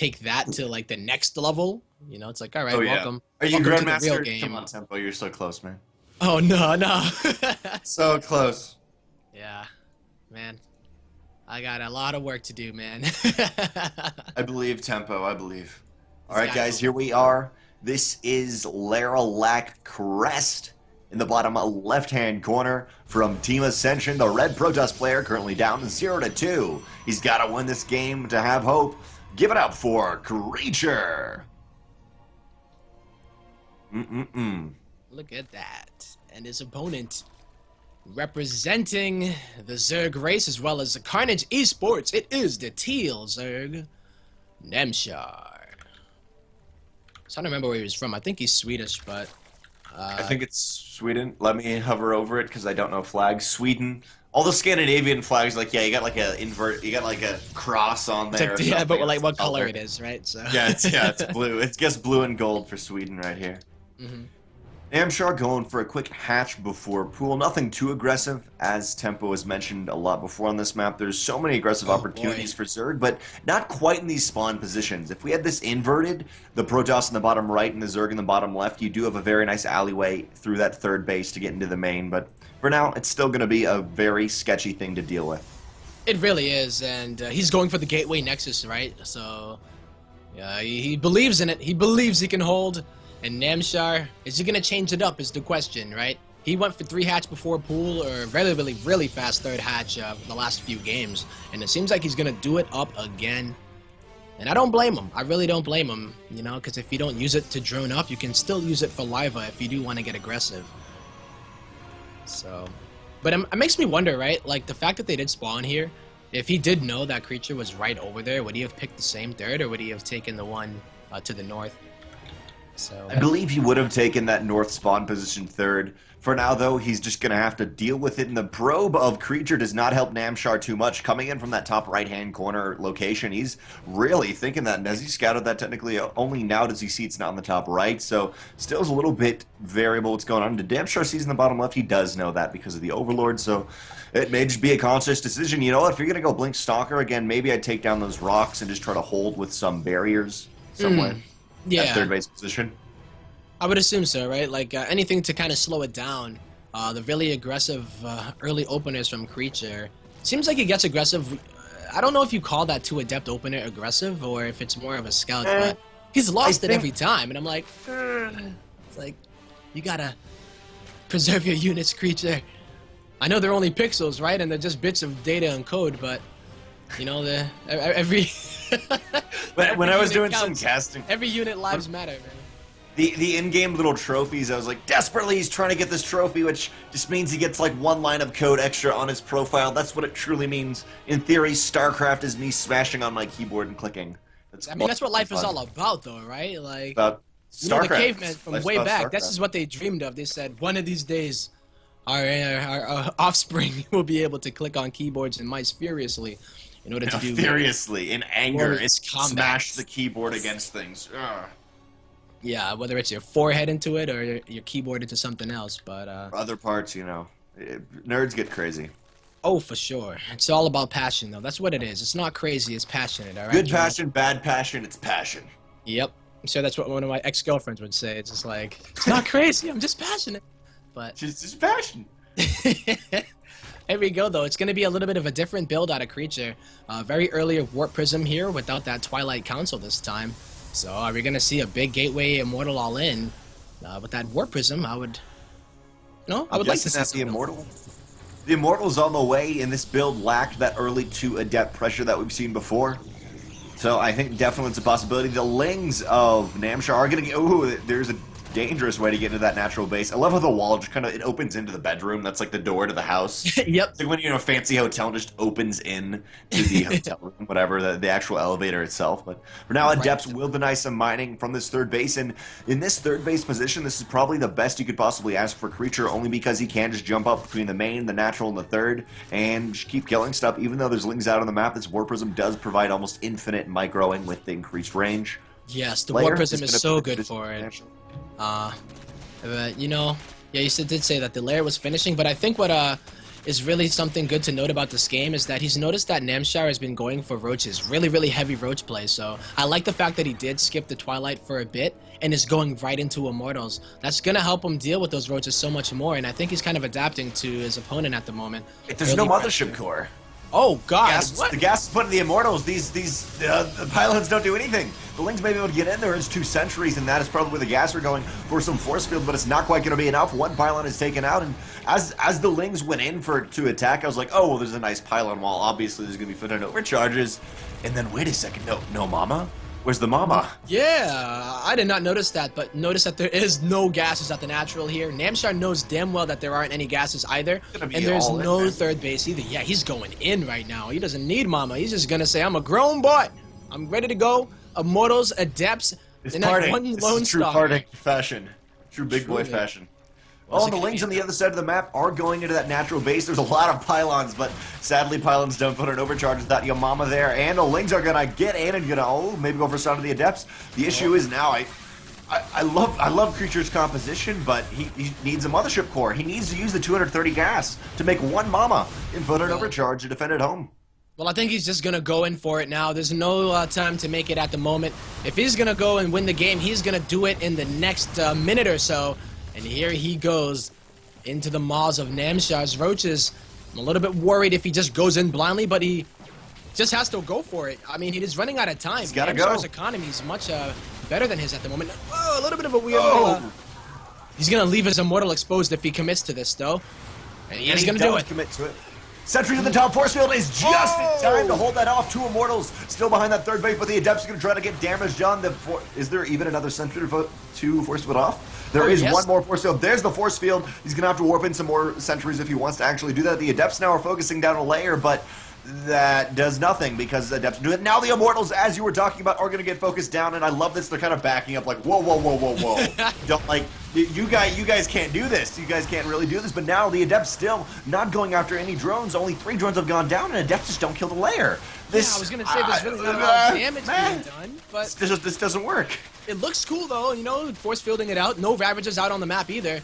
take that to like the next level. You know, it's like, all right, Oh yeah. welcome. Are you Welcome to the real Grandmaster? game. Come on, Tempo. You're so close, man. Oh no, no. So close. Yeah, man. I got a lot of work to do, man. I believe, Tempo. I believe. All This right, guy guys. goes Here we are. This is Laralac Crest in the bottom left-hand corner from Team Ascension. The red Protoss player currently down 0-2. He's got to win this game to have hope. Give it up for Creature. Look at that. And his opponent, representing the Zerg race as well as the Carnage Esports, it is the Teal Zerg, Namshar. So I don't remember where he was from. I think he's Swedish, but... I think it's Sweden. Let me hover over it because I don't know flags. Sweden. All the Scandinavian flags, like, yeah, you got like a invert, you got like a cross on there. Like, yeah, but like what color it is, right? So. Yeah, it's blue. It's just blue and gold for Sweden right here. Namshar going for a quick hatch before pool. Nothing too aggressive, as Tempo has mentioned a lot before on this map. There's so many aggressive opportunities for Zerg, but not quite in these spawn positions. If we had this inverted, the Protoss in the bottom right and the Zerg in the bottom left, you do have a very nice alleyway through that third base to get into the main, but for now, it's still going to be a very sketchy thing to deal with. It really is, and he's going for the Gateway Nexus, right? So, yeah, he believes in it. He believes he can hold. And Namshar, is he going to change it up is the question, right? He went for 3 hatch before pool, or really fast 3rd hatch the last few games. And it seems like he's going to do it up again. And I don't blame him. I really don't blame him, you know, because if you don't use it to drone up, you can still use it for Liva if you do want to get aggressive. So, but it makes me wonder, right? Like, the fact that they did spawn here, if he did know that creature was right over there, would he have picked the same 3rd, or would he have taken the one to the north? So I believe he would have taken that north spawn position 3rd. For now, though, he's just going to have to deal with it, and the probe of Creature does not help Namshar too much. Coming in from that top right-hand corner location, he's really thinking that, and as he scouted that technically, only now does he see it's not in the top right, so still is a little bit variable what's going on. The Namshar sees in the bottom left, he does know that because of the Overlord, so it may just be a conscious decision. You know what, if you're going to go Blink Stalker again, maybe I'd take down those rocks and just try to hold with some barriers somewhere. Yeah. At 3rd base position. I would assume so, right? Like anything to kind of slow it down. The really aggressive early openers from Creature. Seems like he gets aggressive. I don't know if you call that 2 adept opener aggressive or if it's more of a scout, but he's lost it every time. And I'm like, it's like, you gotta preserve your units, Creature. I know they're only pixels, right? And they're just bits of data and code, but you know, every... But when I was doing counts. some casting, Every unit lives matter, man. the in-game little trophies, I was like, desperately he's trying to get this trophy, which just means he gets like 1 line of code extra on his profile. That's what it truly means. In theory, StarCraft is me smashing on my keyboard and clicking. I mean, that's what life is all about, though, right? Like, About you know, the StarCraft. cavemen from Life's way about back, StarCraft. this is what they dreamed of. They said, one of these days, our offspring will be able to click on keyboards and mice furiously in order to do... Furiously, in anger, glorious it's combat. smash the keyboard against things. Ugh. Yeah, whether it's your forehead into it or your keyboard into something else, but... Other parts, you know, nerds get crazy. Oh, for sure. It's all about passion, though. That's what it is. It's not crazy, it's passionate, all right? Good Joel? passion, bad passion, it's passion. Yep. I'm sure that's what one of my ex-girlfriends would say. It's just like, it's not crazy, I'm just passionate. But... Just passion. Here we go, though. It's going to be a little bit of a different build out of Creature. Very early Warp Prism here without that Twilight Council this time. So are we going to see a big Gateway Immortal all in? With that Warp Prism, I would... No, I would like to see that the Immortal. The Immortal's on the way, and this build lacked that early 2 adept pressure that we've seen before. So I think definitely it's a possibility. The Lings of Namshar are going to get... Ooh, there's a dangerous way to get into that natural base. I love how the wall just kind of... It opens into the bedroom. That's like the door to the house. Yep. It's like when you're in a fancy hotel and just opens in to the hotel room, whatever, the actual elevator itself. But for now, Adepts will deny some mining from this 3rd base. And in this 3rd base position, this is probably the best you could possibly ask for Creature, only because he can just jump up between the main, the natural, and the 3rd, and just keep killing stuff. Even though there's Lings out on the map, this Warp Prism does provide almost infinite microing with the increased range. Yes, the Layer Warp Prism is is gonna so put good this for it. potential. But, you know, yeah, you did say that the layer was finishing, but I think what is really something good to note about this game is that he's noticed that Namshar has been going for roaches, really heavy roach play. So I like the fact that he did skip the Twilight for a bit and is going right into Immortals. That's going to help him deal with those roaches so much more, and I think he's kind of adapting to his opponent at the moment. There's no Mothership Core. Oh God! The gas is put in the Immortals. The pylons don't do anything. The Lings may be able to get in there. It's 2 sentries, and that is probably where the gas are going for some force field, but it's not quite going to be enough. 1 pylon is taken out, and as the Lings went in to attack, I was like, oh, well, there's a nice pylon wall. Obviously, there's going to be finite overcharges. And then, wait a second. No mama? Where's the mama? Yeah, I did not notice that, but notice that there is no gases at the natural here. Namshar knows damn well that there aren't any gases either, and there's no third base either. Yeah, he's going in right now. He doesn't need mama. He's just gonna say, I'm a grown boy. I'm ready to go. Immortals, Adepts, and that one lone true star. parting fashion. True big boy fashion. Well, the Lings on the other side of the map are going into that natural base. There's a lot of pylons, but sadly pylons don't put an overcharge without your mama there. And the Lings are gonna get in and maybe go for some of the Adepts. The issue is now I love Creature's composition, but he needs a Mothership Core. He needs to use the 230 gas to make 1 mama and put an overcharge to defend at home. Well, I think he's just going to go in for it now. There's no time to make it at the moment. If he's going to go and win the game, he's going to do it in the next minute or so. And here he goes into the maws of Namshar's roaches. I'm a little bit worried if he just goes in blindly, but he just has to go for it. I mean, he is running out of time. He's got to go. Namshar's economy is much better than his at the moment. Oh, a little bit of a weird... he's going to leave his Immortal exposed if he commits to this, though. And he's going to do it. Commit to it. Sentry to the top force field is just in time to hold that off. 2 Immortals still behind that third base, but the Adepts are going to try to get damage done. Is there even another Sentry to force field off? There is one more force field. There's the force field. He's going to have to warp in some more sentries if he wants to actually do that. The Adepts now are focusing down a layer, but that does nothing because the Adepts do it. Now the Immortals, as you were talking about, are going to get focused down, and I love this. They're kind of backing up like, whoa. Don't, like, you guys can't do this. You guys can't really do this. But now the Adepts still not going after any drones. Only 3 drones have gone down, and Adepts just don't kill the layer. I was going to say there's really not a lot of damage being done, but this doesn't work. It looks cool though, you know, force fielding it out. No Ravagers out on the map either.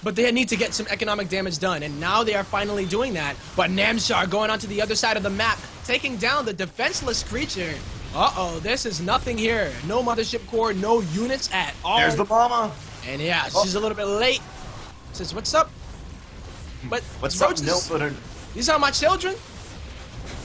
But they need to get some economic damage done, and now they are finally doing that. But Namshar going onto the other side of the map, taking down the defenseless creature. Uh-oh, this is nothing here. No Mothership Core, no units at all. There's the mama. And yeah, she's a little bit late. Says, what's up? But what's up? No, these are my children?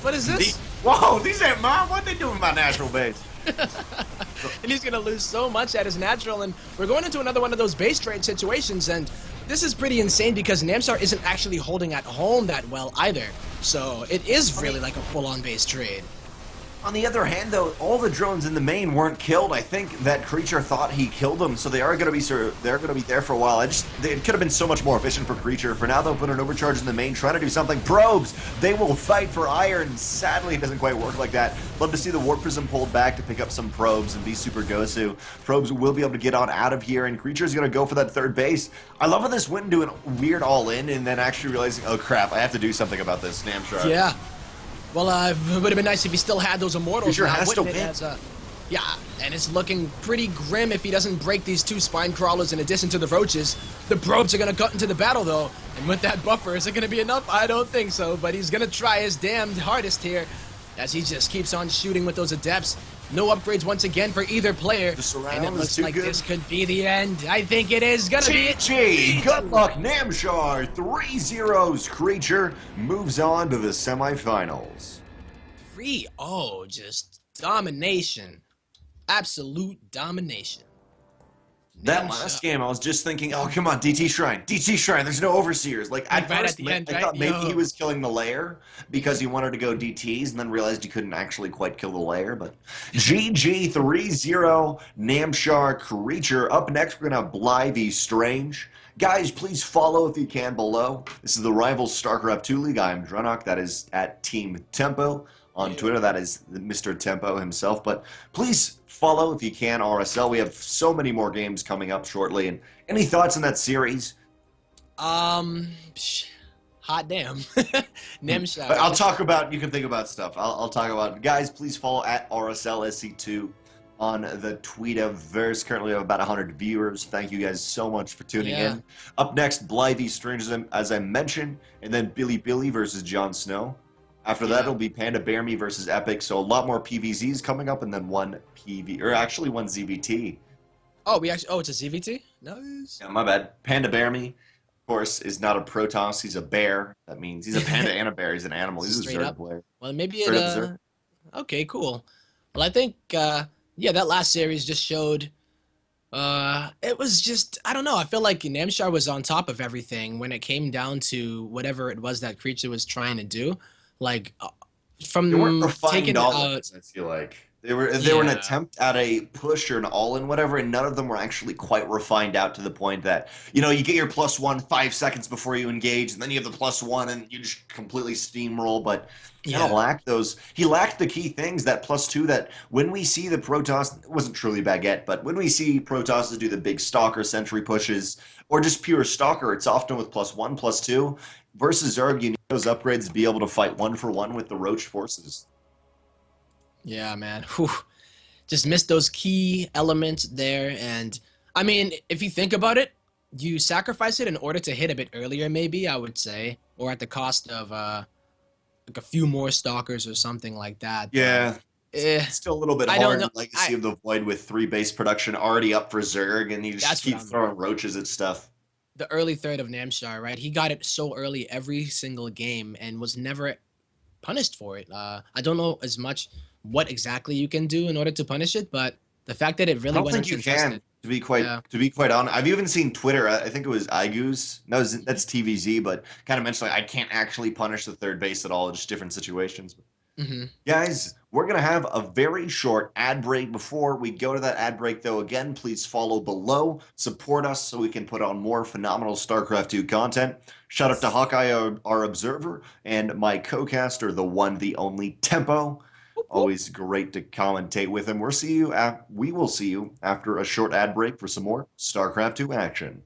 What is this? Whoa, these ain't mine. What they doing in my natural base? And he's going to lose so much at his natural, and we're going into another one of those base trade situations, and this is pretty insane because Namshar isn't actually holding at home that well either, so it is really like a full-on base trade. On the other hand, though, all the drones in the main weren't killed. I think that Creature thought he killed them, so they are going to be there for a while. It could have been so much more efficient for Creature. For now, they'll put an overcharge in the main, trying to do something. Probes, they will fight for iron. Sadly, it doesn't quite work like that. Love to see the Warp Prism pulled back to pick up some probes and be super Gosu. Probes will be able to get on out of here, and Creature's going to go for that third base. I love how this went into a weird all-in, and then actually realizing, oh crap, I have to do something about this, Namshar. Yeah. Well, it would have been nice if he still had those Immortals. Creature has to win. Yeah, and it's looking pretty grim if he doesn't break these 2 spine crawlers in addition to the roaches. The probes are going to cut into the battle, though. And with that buffer, is it going to be enough? I don't think so, but he's going to try his damned hardest here as he just keeps on shooting with those Adepts. No upgrades once again for either player. And it looks like this could be the end. I think it is going to be it. GG! Good luck, Namshar. 3-0's Creature moves on to the semifinals. 3-0, just domination. Absolute domination. That last game, I was just thinking, oh, come on, DT Shrine. DT Shrine, there's no Overseers. Like, at first, I thought maybe he was killing the lair because he wanted to go DTs and then realized he couldn't actually quite kill the lair. But GG 3-0, Namshar Creature. Up next, we're going to have Blythe Strange. Guys, please follow if you can below. This is the Rivals StarCraft 2 League. I am DrennoC. That is at Team Tempo. On Twitter, that is Mr. Tempo himself. But please follow if you can RSL. We have so many more games coming up shortly. And any thoughts on that series? Hot damn. Namshar. I'll talk about, you can think about stuff. I'll talk about, guys, please follow at RSLSC2 on the Tweetiverse. Currently, have about 100 viewers. Thank you guys so much for tuning Yeah, in. Up next, Blythe Strangers, as I mentioned, and then PiLiPiLi versus JonSnow. After that, yeah. it'll be PandaBearMe versus Epic. So a lot more PVZs coming up, and then one PV, or actually one ZVT. Oh, we actually. Oh, it's a ZVT. Nice. Yeah, my bad. PandaBearMe, of course, is not a Protoss. He's a bear. That means he's a panda and a bear. He's an animal. This is He's a straight Zerg up. player. Well, maybe it. Straight up Zerg. Okay, cool. Well, I think. Yeah, that last series just showed. It was just. I don't know. I feel like Namshar was on top of everything when it came down to whatever it was that creature was trying to do. Like, They weren't from refined taking out. all-ins, I feel like. They were an Yeah. attempt at a push or an all-in, whatever, and none of them were actually quite refined out to the point that, you get your +1 5 seconds before you engage, and then you have the +1 and you just completely steamroll, but kind of Yeah. lacked those. He lacked the key things, that +2 that when we see the Protoss, it wasn't truly Baguette, but when we see Protosses do the big Stalker sentry pushes, or just pure Stalker, it's often with +1, +2. Versus Zerg, you need those upgrades to be able to fight one for one with the Roach forces. Yeah, man. Whew. Just missed those key elements there. And I mean, if you think about it, you sacrifice it in order to hit a bit earlier, maybe, I would say, or at the cost of like a few more stalkers or something like that. But Yeah, eh, still a little bit I don't hard know. in Legacy of the Void with 3 base production already up for Zerg, and you just That's what keep I'm. throwing roaches at stuff. The early third of Namshar, right? He got it so early every single game and was never punished for it. I don't know as much what exactly you can do in order to punish it, but the fact that it I really don't went think you can, uncontested. Yeah. to be quite honest. I've even seen Twitter. I think it was Igoos. No, that's TVZ, but kind of mentioned like I can't actually punish the third base at all. Just different situations. Hmm. Guys, we're going to have a very short ad break. Before we go to that ad break, though, again, please follow below. Support us so we can put on more phenomenal StarCraft 2 content. Shout out to Hawkeye, our observer, and my co-caster, the one, the only Tempo. Whoop, whoop. Always great to commentate with him. We will see you after a short ad break for some more StarCraft 2 action.